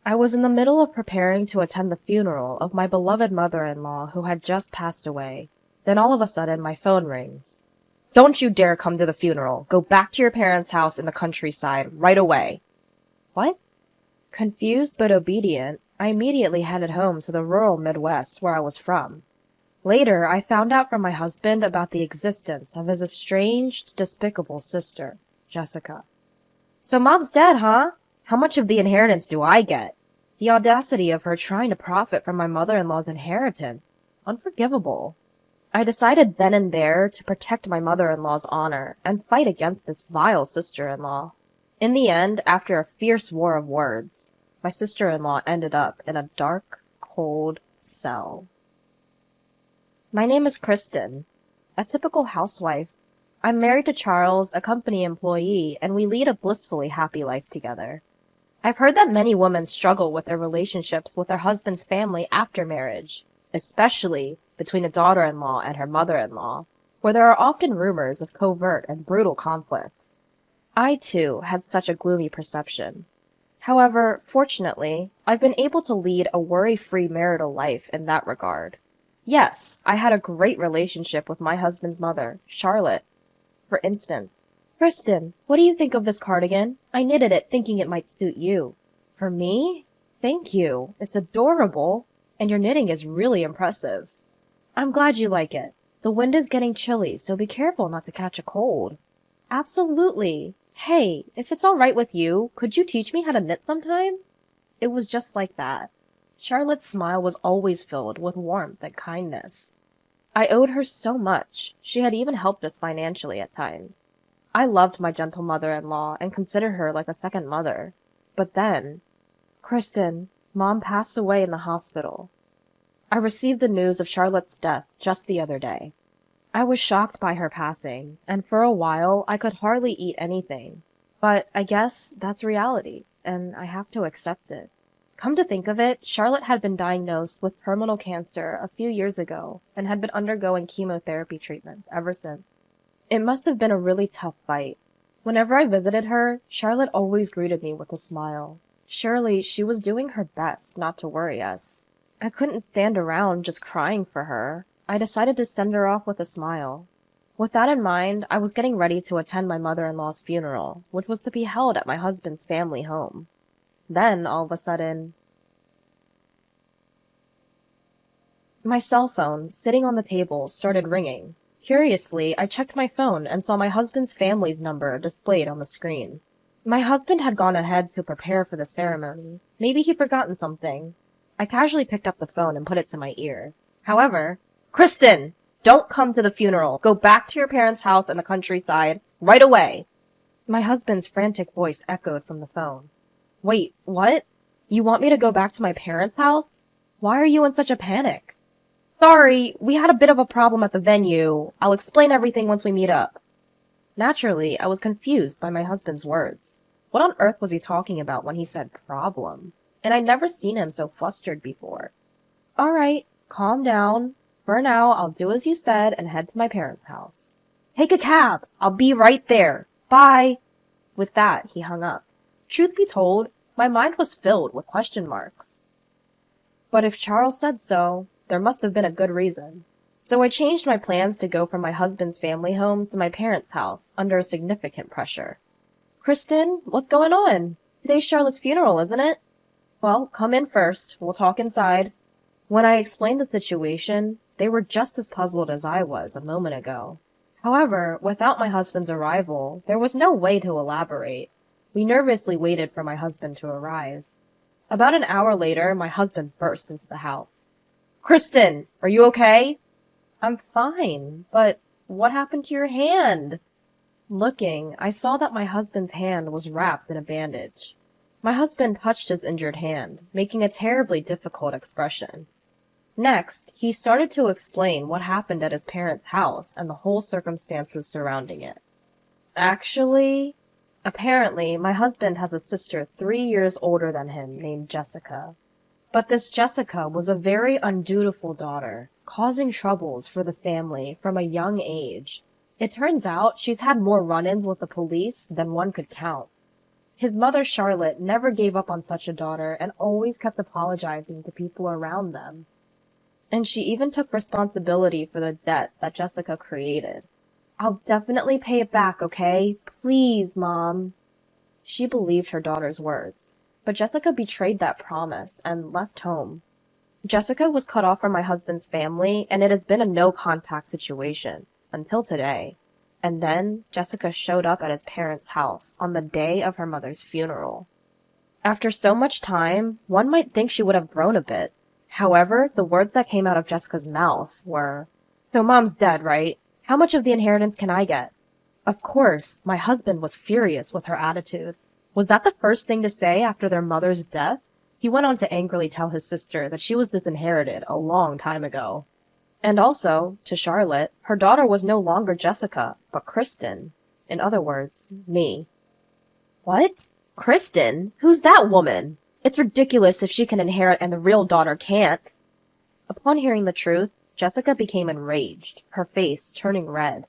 I was in the middle of preparing to attend the funeral of my beloved mother-in-law who had just passed away. Then all of a sudden, my phone rings. "Don't you dare come to the funeral. Go back to your parents' house in the countryside right away." What? Confused but obedient, I immediately headed home to the rural Midwest where I was from. Later, I found out from my husband about the existence of his estranged, despicable sister, Jessica. "So Mom's dead, huh? How much of the inheritance do I get?" The audacity of her trying to profit from my mother-in-law's inheritance. Unforgivable. I decided then and there to protect my mother-in-law's honor and fight against this vile sister-in-law. In the end, after a fierce war of words, my sister-in-law ended up in a dark, cold cell. My name is Kristen, a typical housewife. I'm married to Charles, a company employee, and we lead a blissfully happy life together. I've heard that many women struggle with their relationships with their husband's family after marriage, especially between a daughter-in-law and her mother-in-law, where there are often rumors of covert and brutal conflict. I, too, had such a gloomy perception. However, fortunately, I've been able to lead a worry-free marital life in that regard. Yes, I had a great relationship with my husband's mother, Charlotte. For instance, "Kristen, what do you think of this cardigan? I knitted it thinking it might suit you." "For me? Thank you. It's adorable, and your knitting is really impressive." "I'm glad you like it. The wind is getting chilly, so be careful not to catch a cold." "Absolutely. Hey, if it's all right with you, could you teach me how to knit sometime?" It was just like that. Charlotte's smile was always filled with warmth and kindness. I owed her so much. She had even helped us financially at times. I loved my gentle mother-in-law and considered her like a second mother. But then, "Kristen, Mom passed away in the hospital." I received the news of Charlotte's death just the other day. I was shocked by her passing, and for a while I could hardly eat anything. But I guess that's reality, and I have to accept it. Come to think of it, Charlotte had been diagnosed with terminal cancer a few years ago and had been undergoing chemotherapy treatment ever since. It must have been a really tough fight. Whenever I visited her, Charlotte always greeted me with a smile. Surely she was doing her best not to worry us. I couldn't stand around just crying for her. I decided to send her off with a smile. With that in mind, I was getting ready to attend my mother-in-law's funeral, which was to be held at my husband's family home. Then, all of a sudden, my cell phone, sitting on the table, started ringing. Curiously, I checked my phone and saw my husband's family's number displayed on the screen. My husband had gone ahead to prepare for the ceremony. Maybe he'd forgotten something. I casually picked up the phone and put it to my ear. However, "Kristen! Don't come to the funeral. Go back to your parents' house in the countryside right away." My husband's frantic voice echoed from the phone. "Wait, what? You want me to go back to my parents' house? Why are you in such a panic?" "Sorry, we had a bit of a problem at the venue. I'll explain everything once we meet up." Naturally, I was confused by my husband's words. What on earth was he talking about when he said problem? And I'd never seen him so flustered before. "All right, calm down. For now, I'll do as you said and head to my parents' house." "Take a cab. I'll be right there. Bye." With that, he hung up. Truth be told, my mind was filled with question marks. But if Charles said so, there must have been a good reason. So I changed my plans to go from my husband's family home to my parents' house under significant pressure. "Kristen, what's going on? Today's Charlotte's funeral, isn't it?" "Well, come in first. We'll talk inside." When I explained the situation, they were just as puzzled as I was a moment ago. However, without my husband's arrival, there was no way to elaborate. We nervously waited for my husband to arrive. About an hour later, my husband burst into the house. "Kristen, are you okay?" "I'm fine, but what happened to your hand?" Looking, I saw that my husband's hand was wrapped in a bandage. My husband touched his injured hand, making a terribly difficult expression. Next, he started to explain what happened at his parents' house and the whole circumstances surrounding it. Apparently, my husband has a sister 3 years older than him named Jessica. But this Jessica was a very undutiful daughter, causing troubles for the family from a young age. It turns out she's had more run-ins with the police than one could count. His mother, Charlotte, never gave up on such a daughter and always kept apologizing to people around them. And she even took responsibility for the debt that Jessica created. "I'll definitely pay it back, okay? Please, Mom." She believed her daughter's words, but Jessica betrayed that promise and left home. Jessica was cut off from my husband's family, and it has been a no-contact situation until today. And then Jessica showed up at his parents' house on the day of her mother's funeral. After so much time, one might think she would have grown a bit. However, the words that came out of Jessica's mouth were, "So Mom's dead, right? How much of the inheritance can I get?" Of course, my husband was furious with her attitude. Was that the first thing to say after their mother's death? He went on to angrily tell his sister that she was disinherited a long time ago. And also, to Charlotte, her daughter was no longer Jessica, but Kristen. In other words, me. "What? Kristen? Who's that woman? It's ridiculous if she can inherit and the real daughter can't." Upon hearing the truth, Jessica became enraged, her face turning red.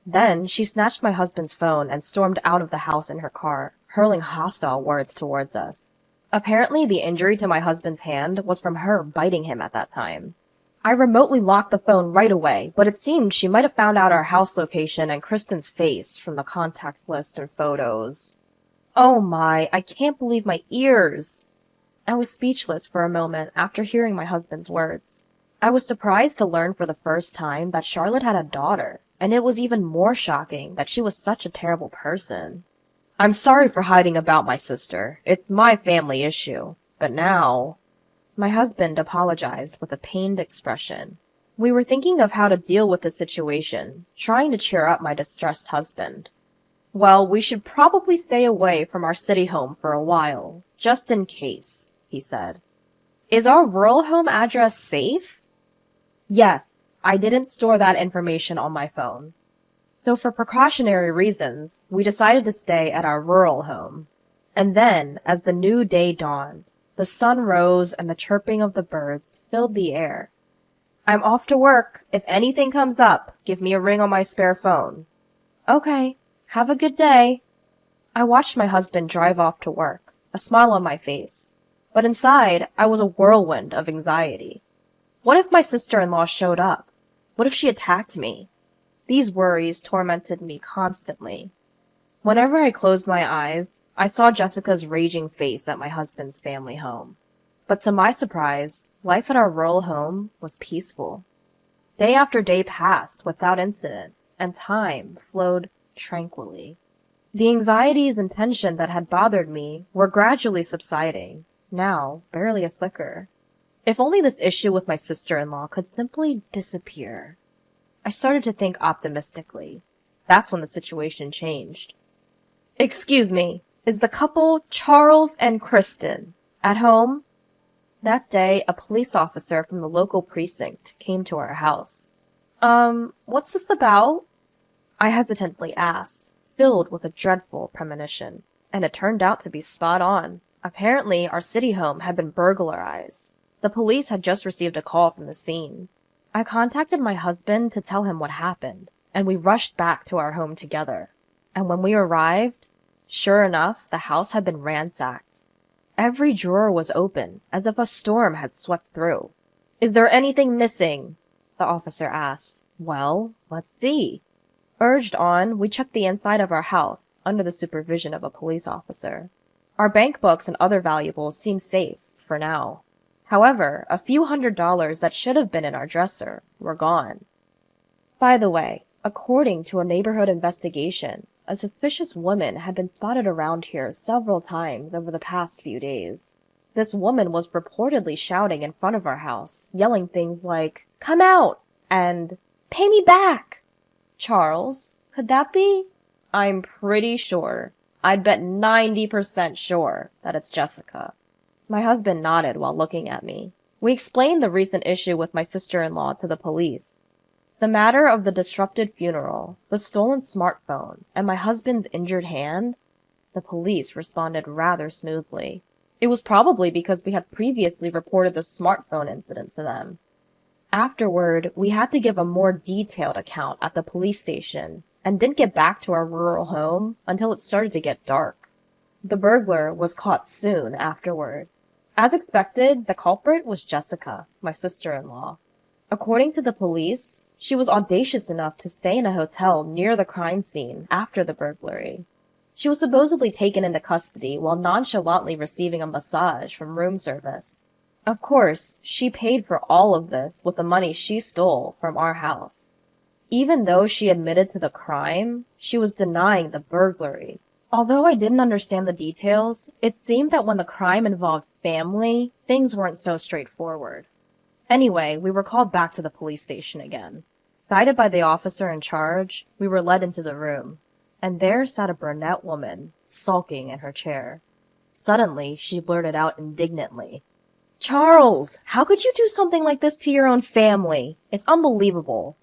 Then she snatched my husband's phone and stormed out of the house in her car, hurling hostile words towards us. Apparently, the injury to my husband's hand was from her biting him at that time. I remotely locked the phone right away, but it seemed she might have found out our house location and Kristen's face from the contact list and photos. Oh my, I can't believe my ears! I was speechless for a moment after hearing my husband's words. I was surprised to learn for the first time that Charlotte had a daughter, and it was even more shocking that she was such a terrible person. "I'm sorry for hiding about my sister. It's my family issue. But now—" My husband apologized with a pained expression. We were thinking of how to deal with the situation, trying to cheer up my distressed husband. "Well, we should probably stay away from our city home for a while, just in case," he said. "Is our rural home address safe?" "Yes, I didn't store that information on my phone." So for precautionary reasons, we decided to stay at our rural home. And then, as the new day dawned, the sun rose and the chirping of the birds filled the air. "I'm off to work. If anything comes up, give me a ring on my spare phone." "Okay, have a good day." I watched my husband drive off to work, a smile on my face. But inside, I was a whirlwind of anxiety. What if my sister-in-law showed up? What if she attacked me? These worries tormented me constantly. Whenever I closed my eyes, I saw Jessica's raging face at my husband's family home. But to my surprise, life at our rural home was peaceful. Day after day passed without incident, and time flowed tranquilly. The anxieties and tension that had bothered me were gradually subsiding, now barely a flicker. If only this issue with my sister-in-law could simply disappear. I started to think optimistically. That's when the situation changed. "Excuse me, is the couple Charles and Kristen at home?" That day, a police officer from the local precinct came to our house. What's this about?" I hesitantly asked, filled with a dreadful premonition, and it turned out to be spot on. Apparently, our city home had been burglarized. The police had just received a call from the scene. I contacted my husband to tell him what happened, and we rushed back to our home together. And when we arrived, sure enough, the house had been ransacked. Every drawer was open, as if a storm had swept through. "Is there anything missing?" the officer asked. "Well, let's see." Urged on, we checked the inside of our house, under the supervision of a police officer. Our bank books and other valuables seemed safe, for now. However, a few $100s that should have been in our dresser were gone. By the way, according to a neighborhood investigation, a suspicious woman had been spotted around here several times over the past few days. This woman was reportedly shouting in front of our house, yelling things like, "Come out!" and "Pay me back!" Charles, could that be? I'm pretty sure. I'd bet 90% sure that it's Jessica. My husband nodded while looking at me. We explained the recent issue with my sister-in-law to the police. The matter of the disrupted funeral, the stolen smartphone, and my husband's injured hand? The police responded rather smoothly. It was probably because we had previously reported the smartphone incident to them. Afterward, we had to give a more detailed account at the police station and didn't get back to our rural home until it started to get dark. The burglar was caught soon afterward. As expected, the culprit was Jessica, my sister-in-law. According to the police, she was audacious enough to stay in a hotel near the crime scene after the burglary. She was supposedly taken into custody while nonchalantly receiving a massage from room service. Of course, she paid for all of this with the money she stole from our house. Even though she admitted to the crime, she was denying the burglary. Although I didn't understand the details, it seemed that when the crime involved family, things weren't so straightforward. Anyway, we were called back to the police station again. Guided by the officer in charge, we were led into the room, and there sat a brunette woman, sulking in her chair. Suddenly, she blurted out indignantly, "Charles, how could you do something like this to your own family? It's unbelievable."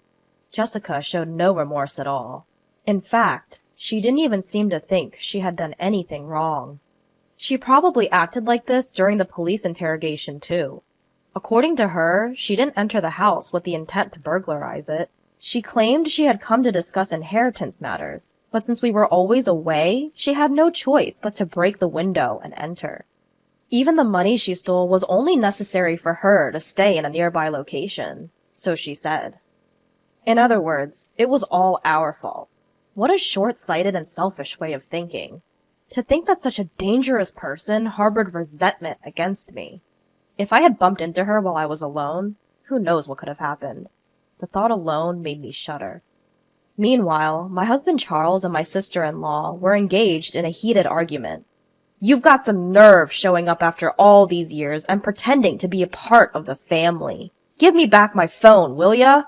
Jessica showed no remorse at all. In fact, she didn't even seem to think she had done anything wrong. She probably acted like this during the police interrogation too. According to her, she didn't enter the house with the intent to burglarize it. She claimed she had come to discuss inheritance matters, but since we were always away, she had no choice but to break the window and enter. Even the money she stole was only necessary for her to stay in a nearby location, so she said. In other words, it was all our fault. What a short-sighted and selfish way of thinking. To think that such a dangerous person harbored resentment against me. If I had bumped into her while I was alone, who knows what could have happened. The thought alone made me shudder. Meanwhile, my husband Charles and my sister-in-law were engaged in a heated argument. "You've got some nerve showing up after all these years and pretending to be a part of the family. Give me back my phone, will ya?"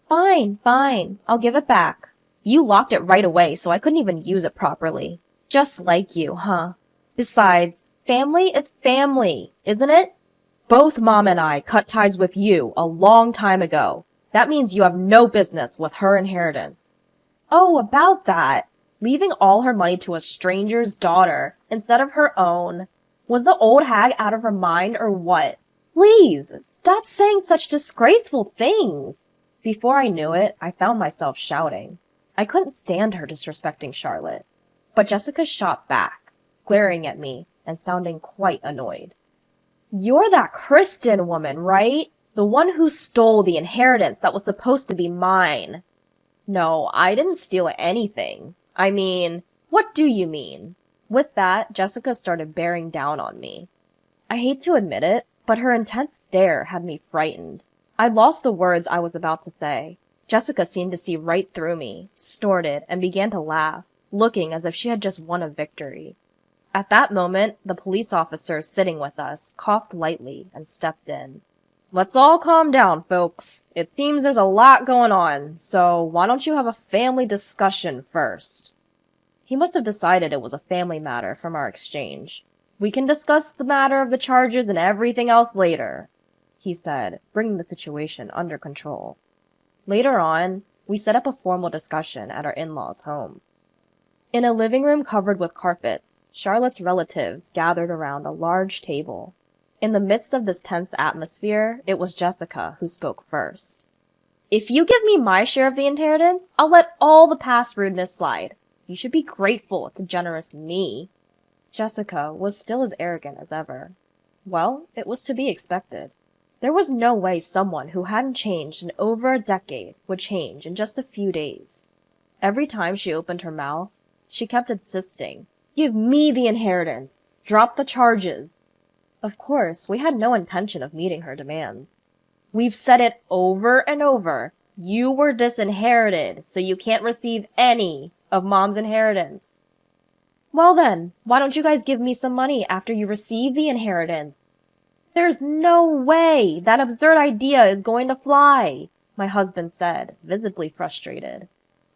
Fine. I'll give it back. You locked it right away, so I couldn't even use it properly. Just like you, huh? Besides, family is family, isn't it? Both Mom and I cut ties with you a long time ago. That means you have no business with her inheritance. Oh, about that. Leaving all her money to a stranger's daughter instead of her own. Was the old hag out of her mind or what? Please, stop saying such disgraceful things. Before I knew it, I found myself shouting. I couldn't stand her disrespecting Charlotte. But Jessica shot back, glaring at me and sounding quite annoyed. "You're that Kristen woman, right? The one who stole the inheritance that was supposed to be mine." "No, I didn't steal anything. I mean, what do you mean?" With that, Jessica started bearing down on me. I hate to admit it, but her intense stare had me frightened. I lost the words I was about to say. Jessica seemed to see right through me, snorted, and began to laugh, looking as if she had just won a victory. At that moment, the police officer sitting with us coughed lightly and stepped in. "Let's all calm down, folks. It seems there's a lot going on, so why don't you have a family discussion first?" He must have decided it was a family matter from our exchange. "We can discuss the matter of the charges and everything else later," he said, bringing the situation under control. Later on, we set up a formal discussion at our in-laws' home. In a living room covered with carpet, Charlotte's relatives gathered around a large table. In the midst of this tense atmosphere, it was Jessica who spoke first. "If you give me my share of the inheritance, I'll let all the past rudeness slide. You should be grateful to generous me." Jessica was still as arrogant as ever. Well, it was to be expected. There was no way someone who hadn't changed in over a decade would change in just a few days. Every time she opened her mouth, she kept insisting, "Give me the inheritance. Drop the charges." Of course, we had no intention of meeting her demands. "We've said it over and over. You were disinherited, so you can't receive any of Mom's inheritance." "Well then, why don't you guys give me some money after you receive the inheritance?" "There's no way that absurd idea is going to fly," my husband said, visibly frustrated.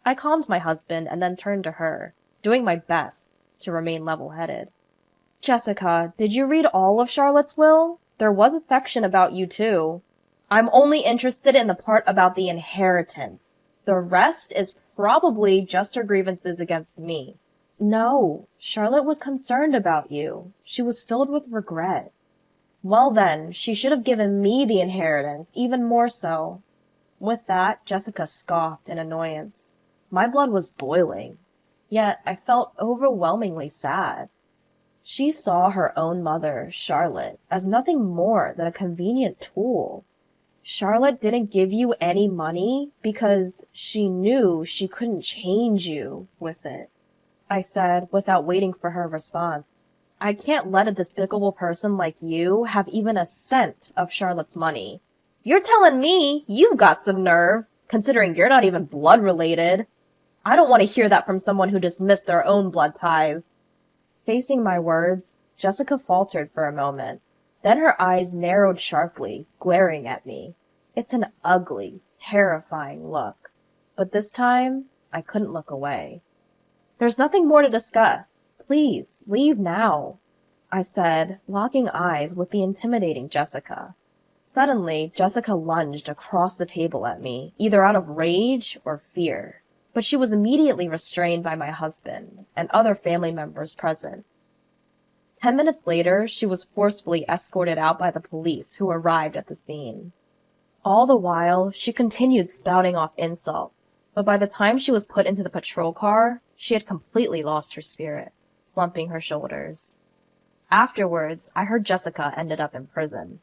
I calmed my husband and then turned to her, doing my best to remain level-headed. "Jessica, did you read all of Charlotte's will? There was a section about you too." "I'm only interested in the part about the inheritance. The rest is probably just her grievances against me." "No, Charlotte was concerned about you. She was filled with regret." "Well then, she should have given me the inheritance, even more so." With that, Jessica scoffed in annoyance. My blood was boiling, yet I felt overwhelmingly sad. She saw her own mother, Charlotte, as nothing more than a convenient tool. Charlotte didn't give you any money because she knew she couldn't change you with it, I said without waiting for her response. I can't let a despicable person like you have even a cent of Charlotte's money. You're telling me you've got some nerve, considering you're not even blood related. I don't want to hear that from someone who dismissed their own blood ties. Facing my words, Jessica faltered for a moment. Then her eyes narrowed sharply, glaring at me. It's an ugly, terrifying look. But this time, I couldn't look away. There's nothing more to discuss. Please, leave now, I said, locking eyes with the intimidating Jessica. Suddenly, Jessica lunged across the table at me, either out of rage or fear. But she was immediately restrained by my husband and other family members present. 10 minutes later, she was forcefully escorted out by the police who arrived at the scene. All the while, she continued spouting off insults, but by the time she was put into the patrol car, she had completely lost her spirit, slumping her shoulders. Afterwards, I heard Jessica ended up in prison.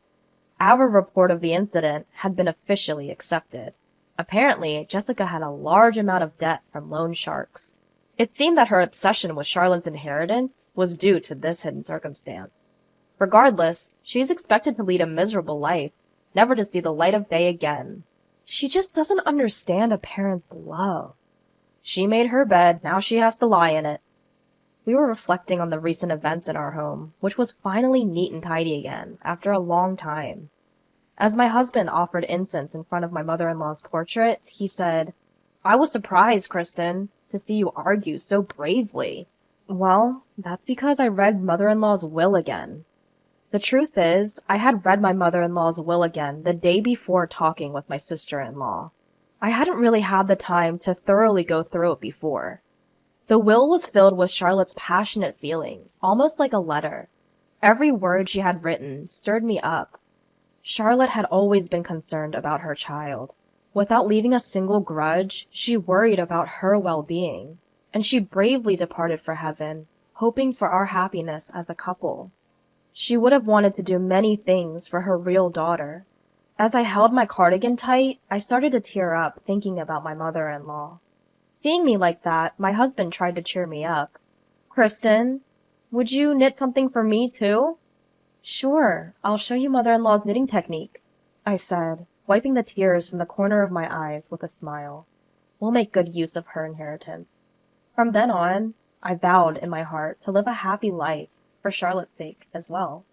Our report of the incident had been officially accepted. Apparently, Jessica had a large amount of debt from loan sharks. It seemed that her obsession with Charlotte's inheritance was due to this hidden circumstance. Regardless, she is expected to lead a miserable life, never to see the light of day again. She just doesn't understand a parent's love. She made her bed, now she has to lie in it. We were reflecting on the recent events in our home, which was finally neat and tidy again, after a long time. As my husband offered incense in front of my mother-in-law's portrait, he said, "I was surprised, Kristen, to see you argue so bravely." Well, that's because I read mother-in-law's will again. The truth is, I had read my mother-in-law's will again the day before talking with my sister-in-law. I hadn't really had the time to thoroughly go through it before. The will was filled with Charlotte's passionate feelings, almost like a letter. Every word she had written stirred me up. Charlotte had always been concerned about her child. Without leaving a single grudge, she worried about her well-being, and she bravely departed for heaven, hoping for our happiness as a couple. She would have wanted to do many things for her real daughter. As I held my cardigan tight, I started to tear up thinking about my mother-in-law. Seeing me like that, my husband tried to cheer me up. "Kristen, would you knit something for me too?" "Sure, I'll show you mother-in-law's knitting technique," I said, wiping the tears from the corner of my eyes with a smile. "We'll make good use of her inheritance." From then on, I vowed in my heart to live a happy life for Charlotte's sake as well.